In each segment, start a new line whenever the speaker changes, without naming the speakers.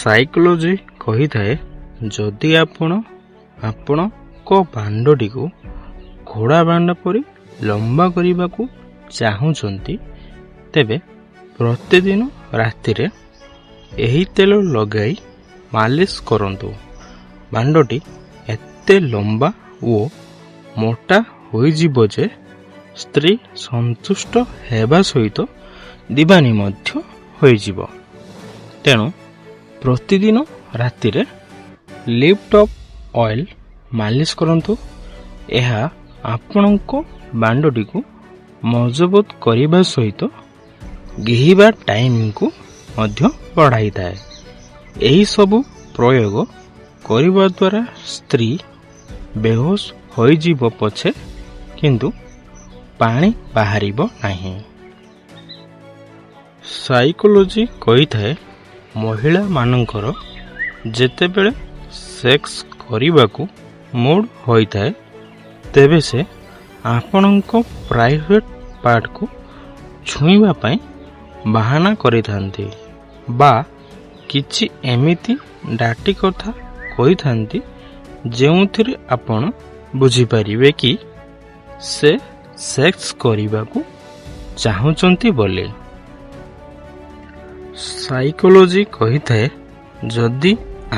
Psychology କହିଥାଏ ଯଦି ଆପଣଙ୍କ ବାଣ୍ଡଟିକୁ ଘୋଡ଼ା ବାଣ୍ଡ ପରି ଲମ୍ବା କରିବାକୁ ଚାହୁଁଛନ୍ତି ତେବେ ପ୍ରତିଦିନ ରାତିରେ ଏହି ତେଲ ଲଗାଇ ମାଲିସ କରନ୍ତୁ। ବାଣ୍ଡଟି ଏତେ ଲମ୍ବା ଓ ମୋଟା ହୋଇଯିବ ଯେ ସ୍ତ୍ରୀ ସନ୍ତୁଷ୍ଟ ହେବା ସହିତ ଦିବାନୀ ମଧ୍ୟ ହୋଇଯିବ। ତେଣୁ ପ୍ରତିଦିନ ରାତିରେ ଲିଫ୍ଟ ଅପ୍ ଅଏଲ୍ ମାଲିସ କରନ୍ତୁ। ଏହା ଆପଣଙ୍କ ବାଣ୍ଡଟିକୁ ମଜବୁତ କରିବା ସହିତ ଗିହିବା ଟାଇମକୁ ମଧ୍ୟ ବଢ଼ାଇଥାଏ। ଏହିସବୁ ପ୍ରୟୋଗ କରିବା ଦ୍ୱାରା ସ୍ତ୍ରୀ ବେହୋସ ହୋଇଯିବ ପଛେ କିନ୍ତୁ ପାଣି ବାହାରିବ ନାହିଁ। ସାଇକୋଲୋଜି କହିଥାଏ ମହିଳାମାନଙ୍କର ଯେତେବେଳେ ସେକ୍ସ କରିବାକୁ ମୁଡ୍ ହୋଇଥାଏ ତେବେ ସେ ଆପଣଙ୍କ ପ୍ରାଇଭେଟ୍ ପାର୍ଟକୁ ଛୁଇଁବା ପାଇଁ ବାହାନା କରିଥାନ୍ତି ବା କିଛି ଏମିତି ଡାଟି କଥା କହିଥାନ୍ତି ଯେଉଁଥିରେ ଆପଣ ବୁଝିପାରିବେ କି ସେ ସେକ୍ସ କରିବାକୁ ଚାହୁଁଛନ୍ତି ବୋଲି। ସାଇକୋଲୋଜି କହିଥାଏ ଯଦି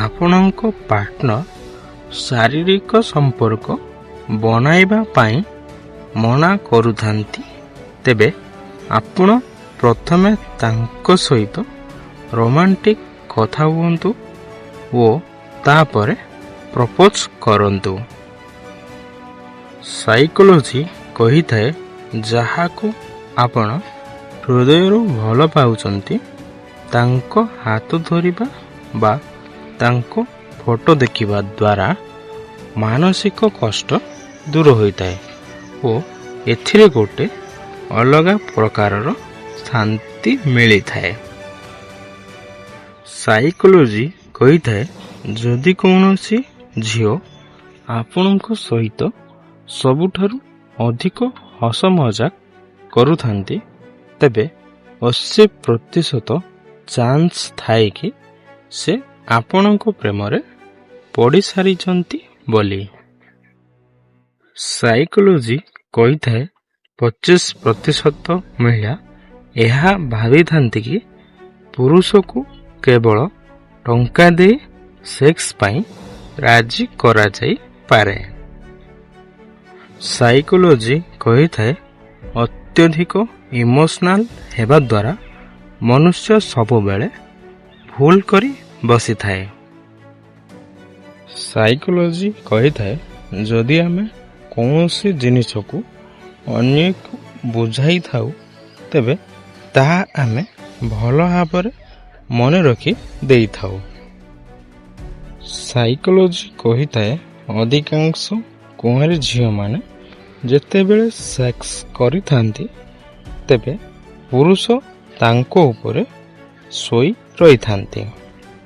ଆପଣଙ୍କ ପାର୍ଟନର ଶାରୀରିକ ସମ୍ପର୍କ ବନାଇବା ପାଇଁ ମନା କରୁଥାନ୍ତି ତେବେ ଆପଣ ପ୍ରଥମେ ତାଙ୍କ ସହିତ ରୋମାଣ୍ଟିକ୍ କଥା ହୁଅନ୍ତୁ ଓ ତାପରେ ପ୍ରପୋଜ କରନ୍ତୁ। ସାଇକୋଲୋଜି କହିଥାଏ ଯାହାକୁ ଆପଣ ହୃଦୟରୁ ଭଲ ପାଉଛନ୍ତି ତାଙ୍କ ହାତ ଧରିବା ବା ତାଙ୍କ ଫଟୋ ଦେଖିବା ଦ୍ୱାରା ମାନସିକ କଷ୍ଟ ଦୂର ହୋଇଥାଏ ଓ ଏଥିରେ ଗୋଟେ ଅଲଗା ପ୍ରକାରର ଶାନ୍ତି ମିଳିଥାଏ। ସାଇକୋଲୋଜି କହିଥାଏ ଯଦି କୌଣସି ଝିଅ ଆପଣଙ୍କ ସହିତ ସବୁଠାରୁ ଅଧିକ ହସ ମଜାକ କରୁଥାନ୍ତି ତେବେ 80% ଚାନ୍ସ ଥାଏ କି ସେ ଆପଣଙ୍କ ପ୍ରେମରେ ପଡ଼ିସାରିଛନ୍ତି ବୋଲି। ସାଇକୋଲୋଜି କହିଥାଏ 25% ମହିଳା ଏହା ଭାବିଥାନ୍ତି କି ପୁରୁଷକୁ କେବଳ ଟଙ୍କା ଦେଇ ସେକ୍ସ ପାଇଁ ରାଜି କରାଯାଇପାରେ। ସାଇକୋଲୋଜି କହିଥାଏ ଅତ୍ୟଧିକ ଇମୋସନାଲ ହେବା ଦ୍ୱାରା ମନୁଷ୍ୟ ସବୁବେଳେ ଭୁଲ କରି ବସିଥାଏ। ସାଇକୋଲୋଜି କହିଥାଏ ଯଦି ଆମେ କୌଣସି ଜିନିଷକୁ ଅନ୍ୟକୁ ବୁଝାଇଥାଉ ତେବେ ତାହା ଆମେ ଭଲ ଭାବରେ ମନେ ରଖି ଦେଇଥାଉ। ସାଇକୋଲୋଜି କହିଥାଏ ଅଧିକାଂଶ କୁଆଁରୀ ଝିଅମାନେ ଯେତେବେଳେ ସେକ୍ସ କରିଥାନ୍ତି ତେବେ ପୁରୁଷ ତାଙ୍କ ଉପରେ ଶୋଇ ରହିଥାନ୍ତି।